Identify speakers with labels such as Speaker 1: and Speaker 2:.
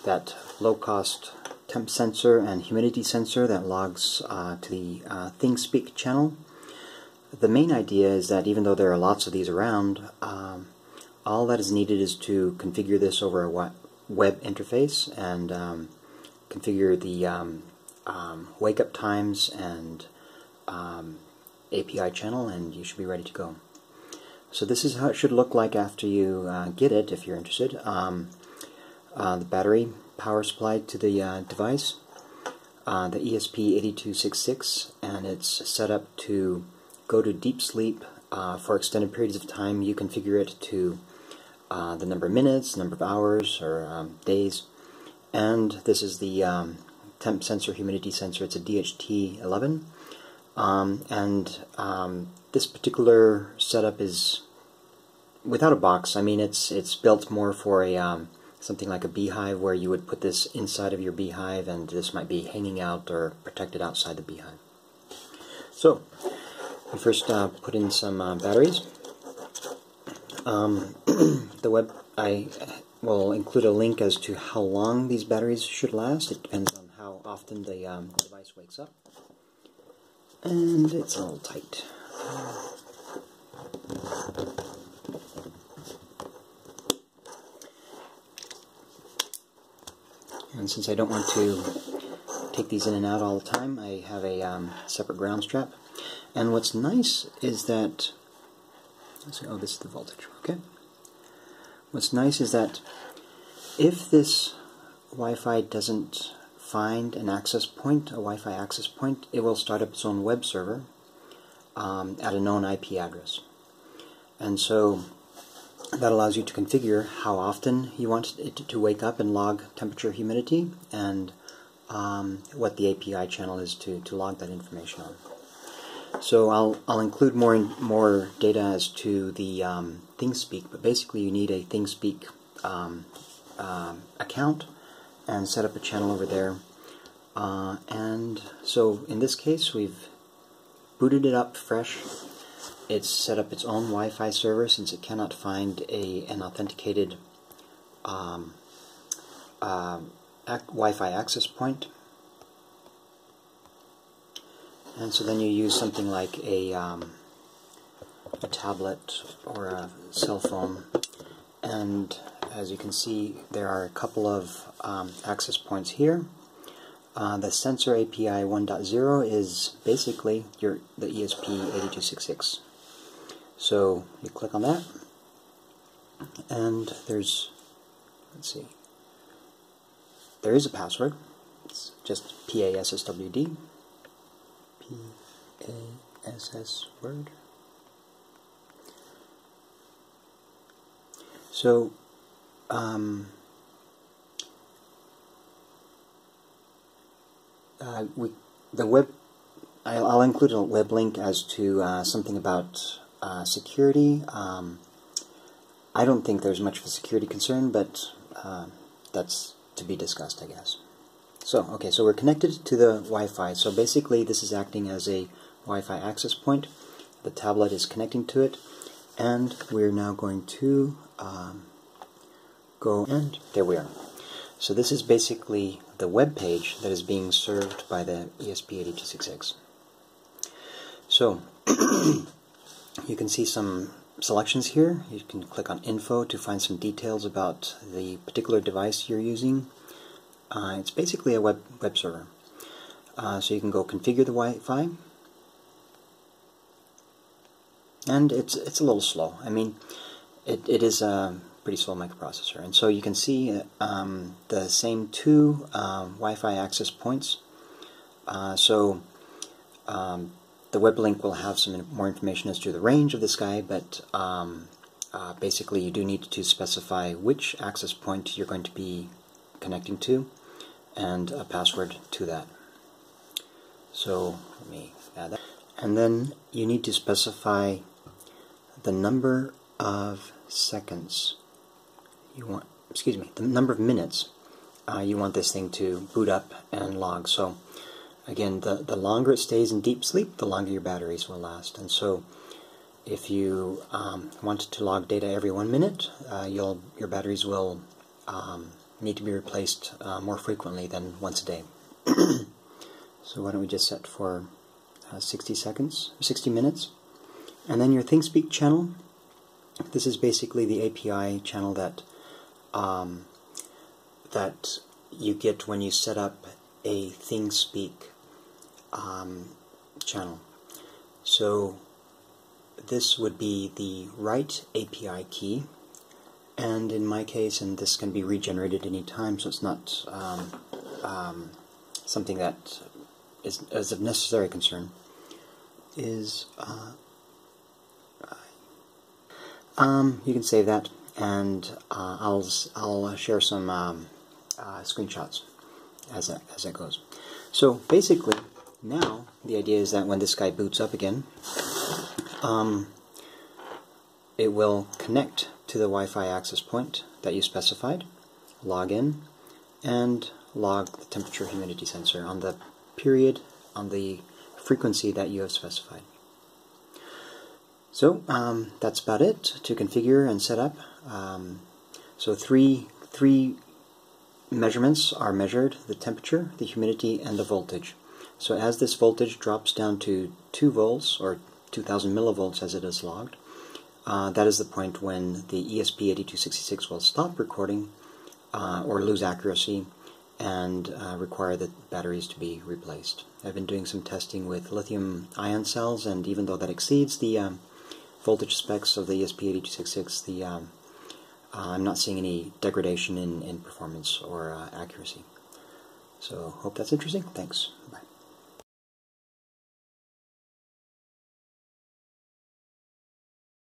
Speaker 1: that low-cost temp sensor and humidity sensor that logs to the ThingSpeak channel. The main idea is that even though there are lots of these around, all that is needed is to configure this over a web interface and configure the wake-up times and API channel, and you should be ready to go. So this is how it should look like after you get it, if you're interested. The battery power supplied to the device, the ESP8266, and it's set up to go to deep sleep for extended periods of time. You configure it to the number of minutes, number of hours, or days. And this is the temp sensor, humidity sensor. It's a DHT11. This particular setup is without a box. I mean, it's built more for a something like a beehive, where you would put this inside of your beehive, and this might be hanging out or protected outside the beehive. So we first put in some batteries. I will include a link as to how long these batteries should last. It depends on how often the device wakes up. And it's a little tight. And since I don't want to take these in and out all the time, I have a separate ground strap. And what's nice is that, let's see, oh, this is the voltage, okay. What's nice is that if this Wi-Fi doesn't find an access point, a Wi-Fi access point, it will start up its own web server at a known IP address. And so that allows you to configure how often you want it to wake up and log temperature, humidity, and what the API channel is to log that information on. So I'll include more data as to the ThingSpeak, but basically you need a ThingSpeak account and set up a channel over there. And so in this case, we've booted it up fresh. It's set up its own Wi-Fi server since it cannot find an authenticated Wi-Fi access point. And so then you use something like a tablet or a cell phone, and as you can see, there are a couple of access points here. The sensor API 1.0 is basically the ESP8266. So you click on that, and there's, let's see, there is a password. It's just PASSWD. PASS word. So I'll include a web link as to something about security. I don't think there's much of a security concern, but that's to be discussed, I guess. So, okay, so we're connected to the Wi-Fi. So basically this is acting as a Wi-Fi access point. The tablet is connecting to it, and we're now going to go, and there we are. So this is basically the web page that is being served by the ESP8266. So you can see some selections here. You can click on Info to find some details about the particular device you're using. It's basically a web server. So you can go configure the Wi-Fi, and it's a little slow. I mean, it is a pretty slow microprocessor, and so you can see the same two Wi-Fi access points. The web link will have some more information as to the range of this guy, but basically you do need to specify which access point you're going to be connecting to, and a password to that. So let me add that. And then you need to specify the number of seconds you want, excuse me, the number of minutes you want this thing to boot up and log. So again, the longer it stays in deep sleep, the longer your batteries will last. And so if you want to log data every 1 minute, your batteries will need to be replaced more frequently than once a day. So why don't we just set for 60 minutes. And then your ThingSpeak channel. This is basically the API channel that that you get when you set up a ThingSpeak channel. So this would be the right API key, and in my case, and this can be regenerated any time, so it's not something that is of necessary concern, is you can save that, and I'll share some screenshots as it goes. So basically, now the idea is that when this guy boots up again, it will connect to the Wi-Fi access point that you specified, log in, and log the temperature humidity sensor on the period, on the frequency that you have specified. So that's about it to configure and set up. So three measurements are measured: the temperature, the humidity, and the voltage. So as this voltage drops down to 2 volts, or 2000 millivolts as it is logged, that is the point when the ESP8266 will stop recording or lose accuracy and require the batteries to be replaced. I've been doing some testing with lithium-ion cells, and even though that exceeds the voltage specs of the ESP8266, I'm not seeing any degradation in performance or accuracy. So hope that's interesting. Thanks. Bye.